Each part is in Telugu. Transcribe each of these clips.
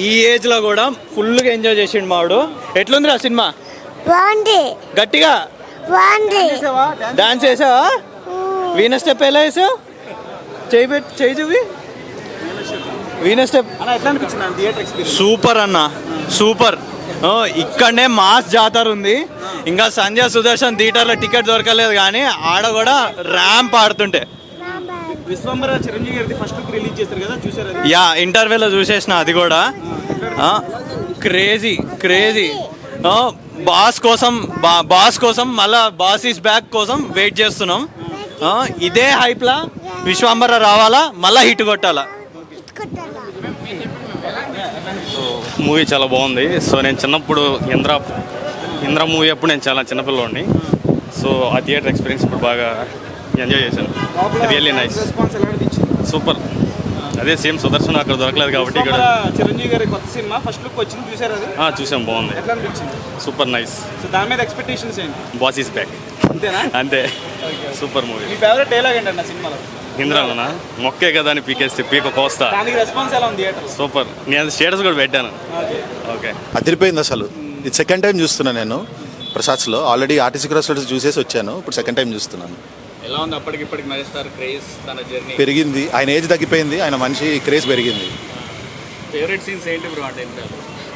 ఈ ఏజ్ లో కూడా ఫుల్ గా ఎంజాయ్ చేసిండు మావాడు. ఎట్లుంది ఆ సినిమా? బాగుంది. గట్టిగా బాగుంది. డాన్స్ చేసావా? వీణ స్టెప్ ఎలా వేసావు? చేయి చూపి. వీణ స్టెప్ సూపర్ అన్న, సూపర్. ఇక్కడనే మాస్ జాతర ఉంది. ఇంకా సంజయ్ సుదర్శన్ థియేటర్లో టికెట్ దొరకలేదు, కానీ ఆడ కూడా ర్యాంప్ ఆడుతుంటే. విశ్వంబర చిరంజీవి గారి ఫస్ట్ లుక్ రిలీజ్ చేశారు కదా, చూసారు? యా, ఇంటర్వ్యూలో చూసేసిన. అది కూడా క్రేజీ క్రేజీ. బాస్ కోసం మళ్ళా బాస్ ఈస్ బ్యాక్ కోసం వెయిట్ చేస్తున్నాం. ఇదే హైప్లా విశ్వంబర రావాలా, మళ్ళా హిట్ కొట్టాలా. మూవీ చాలా బాగుంది. సో నేను చిన్నప్పుడు ఇంద్ర మూవీ అప్పుడు నేను చాలా చిన్నపిల్లోడిని. సో ఆ థియేటర్ ఎక్స్పీరియన్స్ ఇప్పుడు బాగా ఎంజాయ్ చేశాను. Really nice, super. అదే సేమ్ సుదర్శన్ అక్కడ దొరకలేదు కాబట్టి ఇక్కడ చిరంజీవి గారి కొత్త సినిమా ఫస్ట్ లుక్ వచ్చింది, చూసారు? అది చూసాం, బాగుంది, సూపర్ నైస్. సో దాని మీద ఎక్స్పెక్టేషన్స్ ఏంటి? బాస్ ఈస్ బ్యాక్, అంతేనా? అంతే, సూపర్ మూవీ. మీ ఫేవరెట్ డైలాగ్ ఏంటండి ఆ సినిమాలో? ఇంద్రాలోనా మొక్కే కదా అని పీకేస్తే పీక కోస్తా. దానికి రెస్పాన్స్ ఎలా ఉంది థియేటర్? సూపర్. నేను స్టేటస్ కూడా పెట్టాను. ఓకే, అదిరిపోయింది అసలు. ఇది సెకండ్ టైం చూస్తున్నాను నేను ప్రసాద్స్లో. ఆల్రెడీ ఆర్టీసీ క్రాస్ రోడ్స్ చూసేసి వచ్చాను, ఇప్పుడు సెకండ్ టైం చూస్తున్నాను. ఎలా ఉంది అప్పటికిప్పటికి మెగాస్టార్ క్రేజ్, తన జర్నీ? పెరిగింది, ఆయన ఏజ్ తగ్గిపోయింది, ఆయన మనిషి క్రేజ్ పెరిగింది. ఫేవరెట్ సీన్స్ ఏంటి బ్రో? అంటే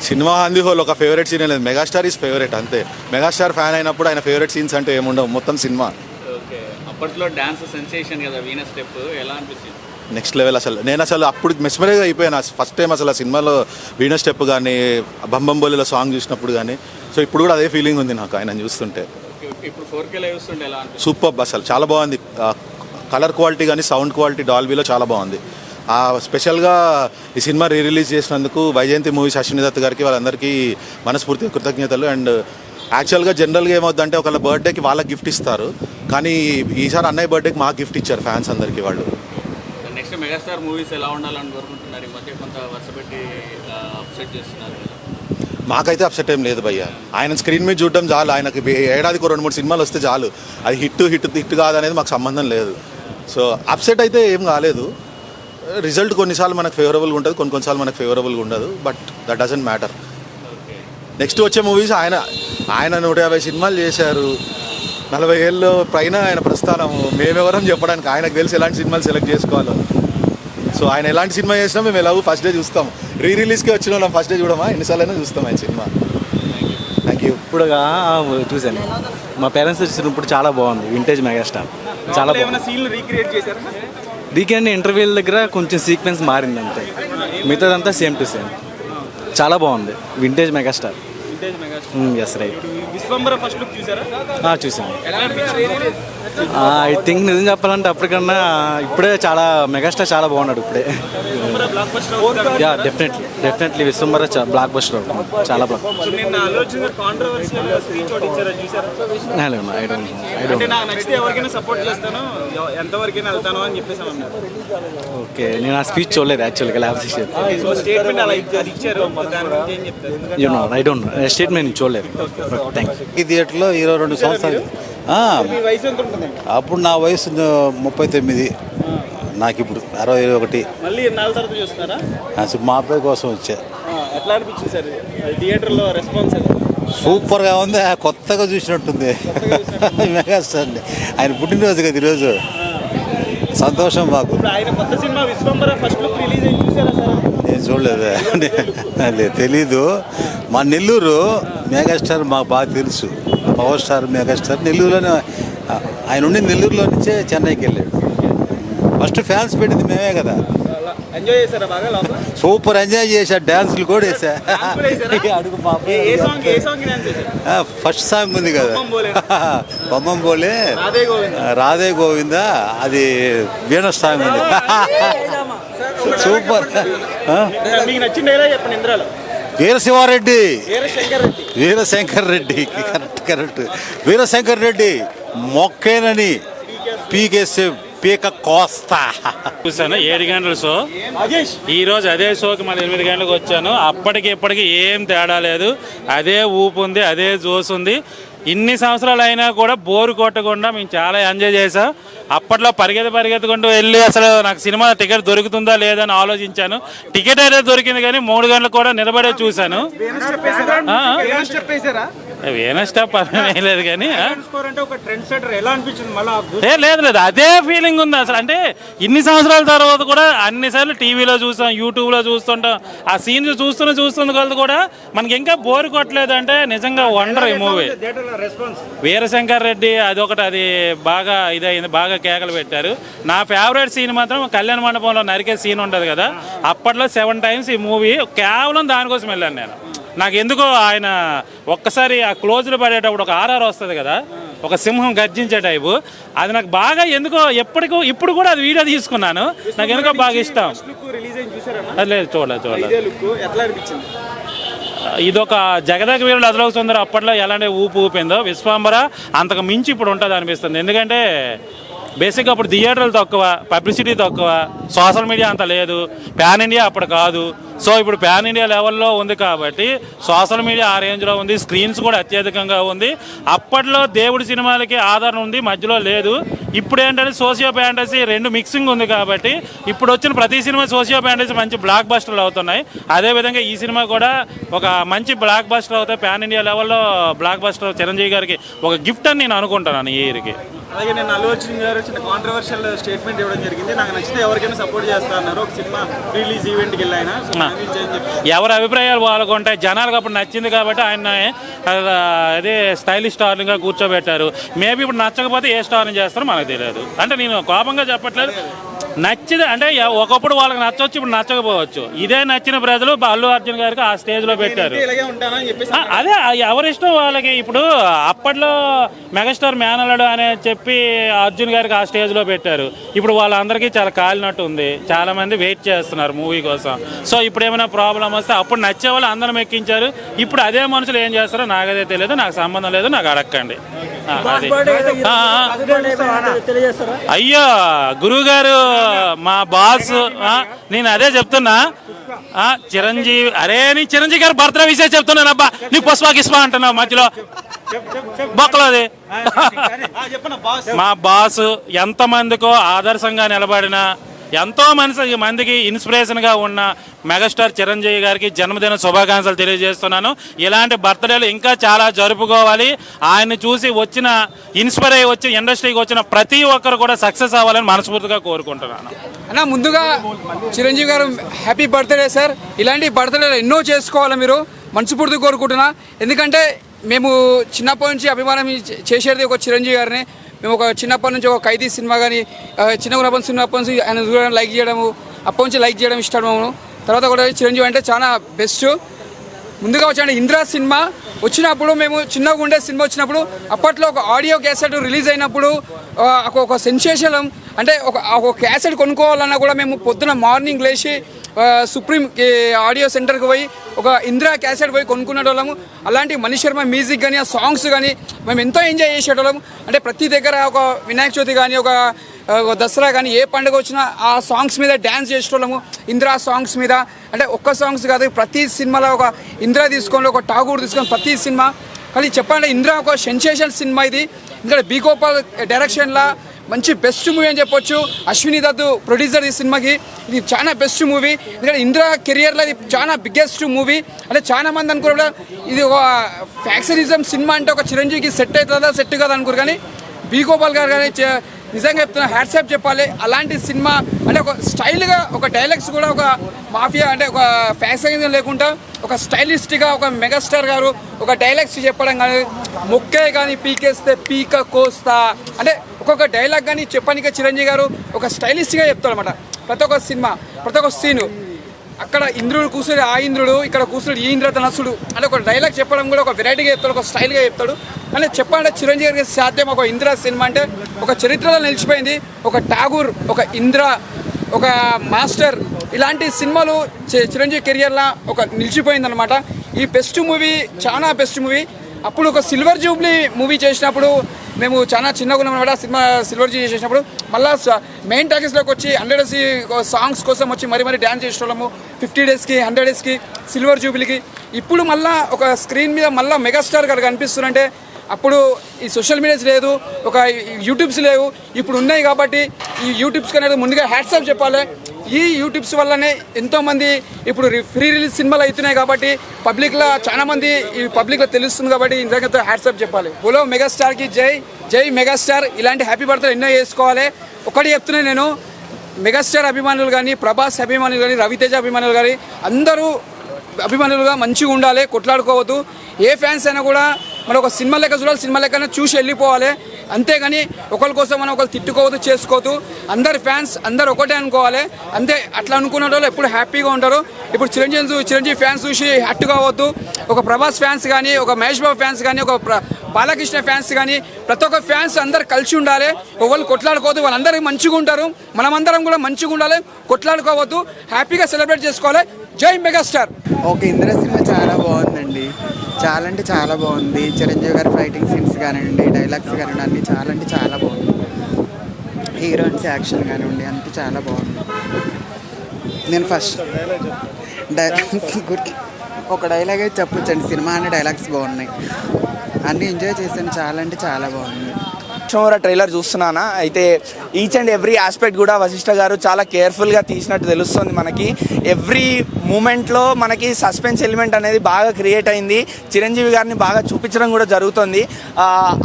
సినిమా అంది హోల్ ఒక ఫేవరెట్ సీన్ లేదు, మెగాస్టార్ ఈజ్ ఫేవరెట్ అంతే. మెగాస్టార్ ఫ్యాన్ అయినప్పుడు ఆయన ఫేవరెట్ సీన్స్ అంటే ఏముండవు, మొత్తం సినిమా. ఓకే, అప్పట్లో డాన్స్ సెన్సేషన్ కదా వీణ స్టెప్, ఎలా అనిపించింది? నెక్స్ట్ లెవెల్ అసలు. నేను అసలు అప్పుడు మెస్మరైజ్ అయిపోయాను ఫస్ట్ టైం అసలు ఆ సినిమాలో వీణ స్టెప్ కానీ బంబంబోలిలో సాంగ్ చూసినప్పుడు కానీ. సో ఇప్పుడు కూడా అదే ఫీలింగ్ ఉంది నాకు ఆయన చూస్తుంటే. ఇప్పుడు 4K లైవ్ చూస్తుంటే ఎలా అనిపిస్తుంది? సూపర్ అసలు, చాలా బాగుంది. కలర్ క్వాలిటీ కానీ సౌండ్ క్వాలిటీ డాల్బీలో చాలా బాగుంది. స్పెషల్గా ఈ సినిమా రిలీజ్ చేసినందుకు వైజయంతి మూవీస్ అశ్విని దత్ గారికి వాళ్ళందరికీ మనస్ఫూర్తిగా కృతజ్ఞతలు. అండ్ యాక్చువల్గా జనరల్గా ఏమవుతుందంటే ఒకళ్ళ బర్త్డేకి వాళ్ళకి గిఫ్ట్ ఇస్తారు, కానీ ఈసారి అన్నయ్య బర్త్డేకి మాకు గిఫ్ట్ ఇచ్చారు ఫ్యాన్స్ అందరికీ వాళ్ళు. నెక్స్ట్ మెగాస్టార్ మూవీస్ ఎలా ఉండాలని కోరుకుంటున్నారు? ఈ మధ్య కొంత వర్షపెట్టి అప్సెట్ చేస్తున్నారు కదా. మాకైతే అప్సెట్ ఏం లేదు భయ్య, ఆయన స్క్రీన్ మీద చూడడం చాలు. ఆయనకి ఏడాదికి 2-3 సినిమాలు వస్తే చాలు. అది హిట్ కాదనేది మాకు సంబంధం లేదు. సో అప్సెట్ అయితే ఏం కాలేదు. రిజల్ట్ కొన్నిసార్లు మనకు ఫేవరబుల్గా ఉంటుంది, కొన్నిసార్లు మనకు ఫేవరబుల్గా ఉండదు, but that doesn't matter. Next వచ్చే మూవీస్ ఆయన 150 సినిమాలు చేశారు, 40 ఏళ్ళు పైన ఆయన ప్రస్థానం. మేమెవరం చెప్పడానికి, ఆయనకు తెలిసి ఎలాంటి సినిమాలు సెలెక్ట్ చేసుకోవాలో. సో ఆయన ఎలాంటి సినిమా చేసినా మేము ఎలాగో ఫస్ట్ డే చూస్తాం. రిలీజ్కి వచ్చిన వాళ్ళం ఫస్ట్ డే చూడమా, ఎన్నిసార్లైనా చూస్తాం ఆయన సినిమా. Thank you. ఇప్పుడుగా చూశాను, మా పేరెంట్స్ వచ్చినప్పుడు చాలా బాగుంది. వింటేజ్ మెగాస్టార్ చాలా బాగుంది. రీక్రియేట్ ఇంటర్వ్యూల దగ్గర కొంచెం సీక్వెన్స్ మారింది అంతే, మిగతాదంతా సేమ్ టు సేమ్. చాలా బాగుంది vintage megastar. Yes right. Vishwambhara first look చూసారా? చూసాను. ఐ థింక్ నిజం చెప్పాలంటే అప్పటికన్నా ఇప్పుడే చాలా మెగాస్టార్ చాలా బాగున్నాడు ఇప్పుడే. Yeah, definitely Vishwambhara block buster చాలా బాగా. ఓకే, నేను ఆ స్పీచ్ చూడలేదు యాక్చువల్గా. ఐ డోంట్ నో స్టేట్మెంట్ చూడలేదు. ఈ థియేటర్లో 22 సంవత్సరాలు. అప్పుడు నా వయసు 39, నాకు ఇప్పుడు 61. మా అబ్బాయి కోసం వచ్చా. సూపర్గా ఉంది, కొత్తగా చూసినట్టుంది మెగాస్టార్ని. ఆయన పుట్టినరోజు కదా ఈరోజు, సంతోషం మాకు. నేను చూడలేదు, తెలీదు. మా నెల్లూరు మెగాస్టార్ మాకు బాగా తెలుసు. పవర్ స్టార్ మెగాస్టార్ నెల్లూరులోనే. ఆయన ఉండి నెల్లూరులో నుంచే చెన్నైకి వెళ్ళాడు. ఫస్ట్ ఫ్యాన్స్ పెట్టింది మేమే కదా. సూపర్ ఎంజాయ్ చేశా, డ్యాన్సులు కూడా వేసా. అడుగు ఫస్ట్ సాంగ్ ఉంది కదా, బొమ్మం బోలే రాధే గోవిందా, అది వీణ సాంగ్ ఉంది. సూపర్. వీరశివారెడ్డి, వీరశంకర్ రెడ్డి, కరెక్ట్. వీరశంకర్ రెడ్డి మొక్కేనని పీకేసే పీక కోస్తా. చూసాను 7 గంటల షో. ఈరోజు అదే షోకి మళ్ళీ 8 గంటలకు వచ్చాను. అప్పటికి ఇప్పటికి ఏం తేడా లేదు, అదే ఊపు ఉంది, అదే జోస్ ఉంది. ఇన్ని సంవత్సరాలు అయినా కూడా బోరు కొట్టకుండా మేము చాలా ఎంజాయ్ చేసాం. అప్పట్లో పరిగెత్తుకుంటూ వెళ్ళి అసలు నాకు సినిమా టికెట్ దొరుకుతుందా లేదా అని ఆలోచించాను. టికెట్ అయితే దొరికింది కానీ 3 గంటలు కూడా నిలబడే చూశాను. వేరే స్టాప్ లేదు కానీ లేదు అదే ఫీలింగ్ ఉంది అసలు. అంటే ఇన్ని సంవత్సరాల తర్వాత కూడా అన్నిసార్లు టీవీలో చూసాం, యూట్యూబ్లో చూస్తుంటాం. ఆ సీన్స్ చూస్తున్న కొలది కూడా మనకి ఇంకా బోర్ కొట్టలేదు. అంటే నిజంగా వండర్ ఈ మూవీ. వీరశంకర్ రెడ్డి అదొకటి, అది బాగా ఇదైంది, బాగా కేకలు పెట్టారు. నా ఫేవరెట్ సీన్ మాత్రం కళ్యాణ మండపంలో నరికే సీన్ ఉంటుంది కదా, అప్పట్లో 7 టైమ్స్ ఈ మూవీ కేవలం దానికోసం వెళ్ళాను నేను. నాకు ఎందుకో ఆయన ఒక్కసారి ఆ క్లోజ్లో పడేటప్పుడు ఒక ఆర్ఆర్ వస్తుంది కదా, ఒక సింహం గర్జించే టైపు, అది నాకు బాగా ఎందుకో ఇప్పుడు కూడా అది వీడియో తీసుకున్నాను. నాకు ఎందుకో బాగా ఇష్టం. అది లేదు, చూడలేదు. ఇదొక జగదగ వీరుడు అదలోక సుందర అప్పట్లో ఎలాంటి ఊపిందో, విశ్వాంబర అంతకు మించి ఇప్పుడు ఉంటుంది అనిపిస్తుంది. ఎందుకంటే బేసిక్గా అప్పుడు థియేటర్లు తక్కువ, పబ్లిసిటీ తక్కువ, సోషల్ మీడియా అంత లేదు, ప్యాన్ ఇండియా అప్పుడు కాదు. సో ఇప్పుడు ప్యాన్ ఇండియా లెవెల్లో ఉంది కాబట్టి సోషల్ మీడియా ఆ రేంజ్లో ఉంది, స్క్రీన్స్ కూడా అత్యధికంగా ఉంది. అప్పట్లో దేవుడి సినిమాలకి ఆదరణ ఉంది, మధ్యలో లేదు. ఇప్పుడు ఏంటంటే సోషియో ఫ్యాంటసీ 2 మిక్సింగ్ ఉంది కాబట్టి ఇప్పుడు వచ్చిన ప్రతి సినిమా సోషియో ఫ్యాంటసీ మంచి బ్లాక్ బస్టర్లు అవుతున్నాయి. అదేవిధంగా ఈ సినిమా కూడా ఒక మంచి బ్లాక్ బస్టర్ అవుతాయి. ప్యాన్ ఇండియా లెవెల్లో బ్లాక్ బస్టర్ చిరంజీవి గారికి ఒక గిఫ్ట్ అని నేను అనుకుంటున్నాను ఈ ఇయర్కి. అలాగే నేను అల్లు అర్జున్ గారు చిన్న కాంట్రవర్షియల్ స్టేట్మెంట్ ఇవ్వడం జరిగింది. నాకు నచ్చితే ఎవరికైనా సపోర్ట్ చేస్తా అన్నారు. ఒక సినిమా రిలీజ్ ఈవెంట్కి వెళ్ళి ఎవరి అభిప్రాయాలు వాళ్ళకు ఉంటాయి. జనాలకు అప్పుడు నచ్చింది కాబట్టి ఆయన అదే స్టైలిష్ స్టార్గా కూర్చోబెట్టారు. మేబీ ఇప్పుడు నచ్చకపోతే ఏ స్టార్ని చేస్తారో మనకు తెలియదు. అంటే నేను కోపంగా చెప్పట్లేదు, నచ్చింది అంటే ఒకప్పుడు వాళ్ళకి నచ్చవచ్చు, ఇప్పుడు నచ్చకపోవచ్చు. ఇదే నచ్చిన ప్రజలు అల్లు అర్జున్ గారికి ఆ స్టేజ్లో పెట్టారు. అదే ఎవరిష్టం వాళ్ళకి. ఇప్పుడు అప్పట్లో మెగాస్టార్ మేనల్లుడు అని చెప్పి అర్జున్ గారికి ఆ స్టేజ్లో పెట్టారు. ఇప్పుడు వాళ్ళందరికీ చాలా కాలినట్టు ఉంది, చాలా మంది వెయిట్ చేస్తున్నారు మూవీ కోసం. సో ఇప్పుడు ఏమైనా ప్రాబ్లం వస్తే అప్పుడు నచ్చే వాళ్ళు అందరం ఎక్కించారు. ఇప్పుడు అదే మనుషులు ఏం చేస్తారో నాకదే తెలియదు, నాకు సంబంధం లేదు, నాకు అడగండి. అయ్యో గురువు గారు మా బాస్, నేను అదే చెప్తున్నా. చిరంజీవి, అరే నీ చిరంజీవి గారు బర్త్డే విషయం చెప్తున్నాను అబ్బా, నీకు పుష్పా గిస్పా అంటున్నావు మధ్యలో బొక్కలోది. మా బాస్ ఎంతమందికో ఆదర్శంగా నిలబడిన, ఎంతో మందికి ఇన్స్పిరేషన్గా ఉన్న మెగాస్టార్ చిరంజీవి గారికి జన్మదిన శుభాకాంక్షలు తెలియజేస్తున్నాను. ఇలాంటి బర్త్డేలు ఇంకా చాలా జరుపుకోవాలి. ఆయన్ని చూసి ఇన్స్పైర్ అయ్యి వచ్చి ఇండస్ట్రీకి వచ్చిన ప్రతి ఒక్కరు కూడా సక్సెస్ అవ్వాలని మనస్ఫూర్తిగా కోరుకుంటున్నాను. అన్న ముందుగా చిరంజీవి గారు హ్యాపీ బర్త్డే సార్. ఇలాంటి బర్త్డేలు ఎన్నో చేసుకోవాలి మీరు, మనస్ఫూర్తిగా కోరుకుంటున్నా. ఎందుకంటే మేము చిన్నప్పటి నుంచి అభిమానం చేసేది ఒక చిరంజీవి గారిని. మేము ఒక చిన్నప్పటి నుంచి ఒక ఖైదీ సినిమా కానీ చిన్నప్పటి నుంచి ఆయన చూడడం, లైక్ చేయడము, అప్పటి నుంచి లైక్ చేయడం ఇష్టము. తర్వాత కూడా చిరంజీవి అంటే చాలా బెస్ట్. ముందుగా వచ్చాడు ఇంద్రా సినిమా వచ్చినప్పుడు, మేము చిన్నగా ఉండే సినిమా వచ్చినప్పుడు అప్పట్లో ఒక ఆడియో క్యాసెట్ రిలీజ్ అయినప్పుడు ఒక సెన్సేషన్. అంటే ఒక క్యాసెట్ కొనుక్కోవాలన్నా కూడా మేము పొద్దున మార్నింగ్ లేచి సుప్రీం ఆడియో సెంటర్కి పోయి ఒక ఇంద్రా క్యాసెట్ పోయి కొనుక్కునేటోళ్ళము. అలాంటి మనీష్ శర్మ మ్యూజిక్ కానీ ఆ సాంగ్స్ కానీ మేము ఎంతో ఎంజాయ్ చేసేటోళ్ళము. అంటే ప్రతి దగ్గర ఒక వినాయక చవితి కానీ ఒక దసరా కానీ ఏ పండుగ వచ్చినా ఆ సాంగ్స్ మీద డ్యాన్స్ చేసేటోళ్ళము, ఇంద్రా సాంగ్స్ మీద. అంటే ఒక్క సాంగ్స్ కాదు, ప్రతి సినిమాలో ఒక ఇంద్రా తీసుకొని, ఒక ఠాగూర్ తీసుకొని ప్రతి సినిమా. కానీ చెప్పాలంటే ఇంద్రా ఒక సెన్సేషన్ సినిమా ఇది. ఎందుకంటే బి గోపాల్ డైరెక్షన్లో మంచి బెస్ట్ మూవీ అని చెప్పొచ్చు. అశ్విని దత్తు ప్రొడ్యూసర్ ఈ సినిమాకి. ఇది చాలా బెస్ట్ మూవీ. ఎందుకంటే ఇంద్రా కెరియర్లో ఇది చాలా బిగ్గెస్ట్ మూవీ. అంటే చాలా మంది అనుకున్న ఇది ఒక ఫ్యాక్షనిజం సినిమా అంటే ఒక చిరంజీవికి సెట్ అవుతుందా సెట్ కాదు అనుకోరు. కానీ బి గోపాల్ గారు కానీ నిజంగా చెప్తున్నా హ్యాట్సాప్ చెప్పాలి. అలాంటి సినిమా అంటే ఒక స్టైల్గా, ఒక డైలాగ్స్ కూడా ఒక మాఫియా అంటే ఒక ఫ్యాక్షనిజం లేకుండా ఒక స్టైలిస్ట్గా ఒక మెగాస్టార్ గారు ఒక డైలాగ్స్ చెప్పడం కానీ, మొక్కే కానీ పీకేస్తే పీక కోస్తా అంటే ఒక్కొక్క డైలాగ్ కానీ చెప్పడానికి చిరంజీవి గారు ఒక స్టైలిష్గా చెప్తాడు అనమాట. ప్రతి ఒక్క సినిమా, ప్రతి ఒక్క సీను. అక్కడ ఇంద్రుడు కూర్చుని ఆ ఇంద్రుడు, ఇక్కడ కూర్చుని ఈ ఇంద్రధనస్సుడు అంటే ఒక డైలాగ్ చెప్పడం కూడా ఒక వెరైటీగా చెప్తాడు, ఒక స్టైల్గా చెప్తాడు. అంటే చెప్పాలంటే చిరంజీవి గారికి సాధ్యం. ఒక ఇంద్ర సినిమా అంటే ఒక చరిత్రలో నిలిచిపోయింది. ఒక ఠాగూర్, ఒక ఇంద్ర, ఒక మాస్టర్, ఇలాంటి సినిమాలు చిరంజీవి కెరియర్లో ఒక నిలిచిపోయిందనమాట. ఈ బెస్ట్ మూవీ, చాలా బెస్ట్ మూవీ. అప్పుడు ఒక సిల్వర్ జూబ్లీ మూవీ చేసినప్పుడు మేము చాలా చిన్నగా ఉన్నామన్నమాట. సినిమా సిల్వర్ జూబ్లీ చేసినప్పుడు మళ్ళీ మెయిన్ టాకీస్లోకి వచ్చి 100 సాంగ్స్ కోసం వచ్చి మరీ డ్యాన్స్ చేసేవాళ్ళము. 50 డేస్కి 100 డేస్కి సిల్వర్ జూబ్లీకి. ఇప్పుడు మళ్ళీ ఒక స్క్రీన్ మీద మళ్ళీ మెగాస్టార్ గారు కనిపిస్తున్నారంటే అప్పుడు ఈ సోషల్ మీడియాస్ లేదు, ఒక యూట్యూబ్స్ లేవు, ఇప్పుడు ఉన్నాయి. కాబట్టి ఈ యూట్యూబ్స్ అనేది ముందుగా హ్యాట్సాప్ చెప్పాలి. ఈ యూట్యూబ్స్ వల్లనే ఎంతోమంది ఇప్పుడు ఫ్రీ రిలీజ్ సినిమాలు అవుతున్నాయి. కాబట్టి పబ్లిక్లో చాలా మంది ఈ పబ్లిక్లో తెలుస్తుంది. కాబట్టి నిజంగా హ్యాట్సాప్ చెప్పాలి. బోలో మెగాస్టార్కి జై, జై మెగాస్టార్. ఇలాంటి హ్యాపీ బర్త్డే ఎన్నో చేసుకోవాలి. ఒకటి చెప్తున్నాను నేను, మెగాస్టార్ అభిమానులు కానీ, ప్రభాస్ అభిమానులు కానీ, రవితేజ అభిమానులు కానీ అందరూ అభిమానులుగా మంచిగా ఉండాలి, కొట్లాడుకోవద్దు. ఏ ఫ్యాన్స్ అయినా కూడా మనం ఒక సినిమా లెక్క చూడాలి, సినిమా లెక్కనే చూసి వెళ్ళిపోవాలి. అంతేగాని ఒకరి కోసం మనం ఒకరు తిట్టుకోవద్దు, చేసుకోవద్దు. అందరు ఫ్యాన్స్ అందరు ఒకటే అనుకోవాలి. అంతే, అట్లా అనుకున్న వాళ్ళు ఎప్పుడు హ్యాపీగా ఉంటారు. ఇప్పుడు చిరంజీవి ఫ్యాన్స్ చూసి హట్టు కావద్దు. ఒక ప్రభాస్ ఫ్యాన్స్ కానీ, ఒక మహేష్ బాబు ఫ్యాన్స్ కానీ, ఒక బాలకృష్ణ ఫ్యాన్స్ కానీ, ప్రతి ఒక్క ఫ్యాన్స్ అందరు కలిసి ఉండాలి. ఒకళ్ళు కొట్లాడుకోవద్దు, వాళ్ళందరూ మంచిగా ఉంటారు. మనమందరం కూడా మంచిగా ఉండాలి, కొట్లాడుకోవద్దు, హ్యాపీగా సెలబ్రేట్ చేసుకోవాలి. జై మెగాస్టార్. ఓకే, ఇంద్ర సినిమా చాలా బాగుందండి. చాలా అంటే చాలా బాగుంది. చిరంజీవి గారి ఫైటింగ్ సీన్స్ కానివ్వండి, డైలాగ్స్ కానివ్వండి, అన్నీ చాలా అంటే చాలా బాగుంది. హీరోయిన్స్ యాక్షన్ కానివ్వండి, అంతా చాలా బాగుంది. నేను ఫస్ట్ ఒక డైలాగ్ అయితే చెప్పొచ్చండి. సినిమా అనే డైలాగ్స్ బాగున్నాయి, అన్నీ ఎంజాయ్ చేశాను. చాలా అంటే చాలా బాగుంది. ట్రైలర్ చూస్తున్నానా అయితే ఈచ్ అండ్ ఎవ్రీ ఆస్పెక్ట్ కూడా వశిష్ఠ గారు చాలా కేర్ఫుల్గా తీసినట్టు తెలుస్తుంది మనకి. ఎవ్రీ మూమెంట్లో మనకి సస్పెన్స్ ఎలిమెంట్ అనేది బాగా క్రియేట్ అయింది. చిరంజీవి గారిని బాగా చూపించడం కూడా జరుగుతుంది.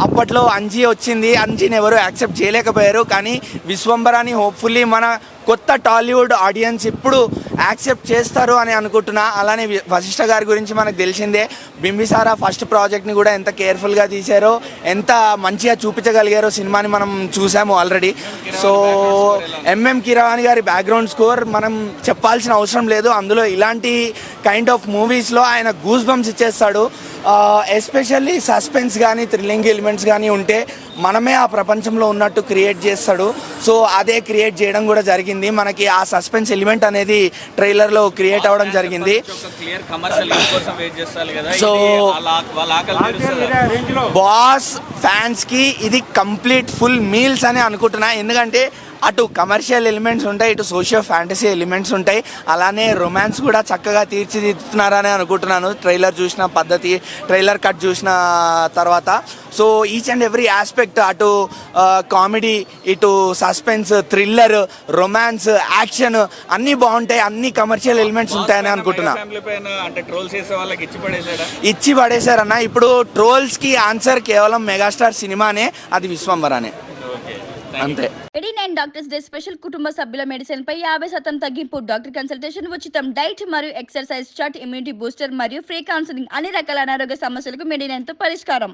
అప్పట్లో అంజీ వచ్చింది, అంజీని ఎవరు యాక్సెప్ట్ చేయలేకపోయారు. కానీ విశ్వంబరాని హోప్ఫుల్లీ మన కొత్త టాలీవుడ్ ఆడియన్స్ ఇప్పుడు యాక్సెప్ట్ చేస్తారు అని అనుకుంటున్నా. అలానే వశిష్ఠ గారి గురించి మనకు తెలిసిందే. బింబిసారా ఫస్ట్ ప్రాజెక్ట్ని కూడా ఎంత కేర్ఫుల్గా తీశారో, ఎంత మంచిగా చూపించగలిగారో సినిమాని మనం చూసాము ఆల్రెడీ. సో ఎంఎం కిరవాణి గారి బ్యాక్గ్రౌండ్ స్కోర్ మనం చెప్పాల్సిన అవసరం లేదు. అందులో ఇలాంటి కైండ్ ఆఫ్ మూవీస్లో ఆయన గూస్ బంప్స్ ఇచ్చేస్తాడు. ఎస్పెషల్లీ సస్పెన్స్ కానీ, థ్రిల్లింగ్ ఎలిమెంట్స్ కానీ ఉంటే మనమే ఆ ప్రపంచంలో ఉన్నట్టు క్రియేట్ చేస్తాడు. సో అదే క్రియేట్ చేయడం కూడా జరిగింది. మనకి ఆ సస్పెన్స్ ఎలిమెంట్ అనేది ట్రైలర్లో క్రియేట్ అవ్వడం జరిగింది. సో బాస్ ఫ్యాన్స్కి ఇది కంప్లీట్ ఫుల్ మీల్స్ అని అనుకుంటున్నా. ఎందుకంటే అటు కమర్షియల్ ఎలిమెంట్స్ ఉంటాయి, ఇటు సోషియో ఫ్యాంటసీ ఎలిమెంట్స్ ఉంటాయి, అలానే రొమాన్స్ కూడా చక్కగా తీర్చిదిద్దుతున్నారని అనుకుంటున్నాను ట్రైలర్ చూసిన పద్ధతి, ట్రైలర్ కట్ చూసిన తర్వాత. So each and every aspect, అటు కామెడీ, ఇటు సస్పెన్స్, థ్రిల్లర్, రొమాన్స్, యాక్షన్ అన్నీ బాగుంటాయి. అన్ని కమర్షియల్ ఎలిమెంట్స్ ఉంటాయని అనుకుంటున్నా. ఇచ్చి పడేశారన్న. ఇప్పుడు ట్రోల్స్కి ఆన్సర్ కేవలం మెగాస్టార్ సినిమానే, అది విశ్వంబరానే, అంతే. 89 డాక్టర్స్ డే స్పెషల్. కుటుంబ సభ్యుల మెడిసిన్ పై 50% తగ్గింపు. డాక్టర్ కన్సల్టేషన్ ఉచితం. డైట్ మరియు ఎక్సర్సైజ్ చార్ట్, ఇమ్యూనిటీ బూస్టర్ మరియు ఫ్రీ కౌన్సిలింగ్. అన్ని రకాల అనారోగ్య సమస్యలకు 89 తో పరిష్కారం.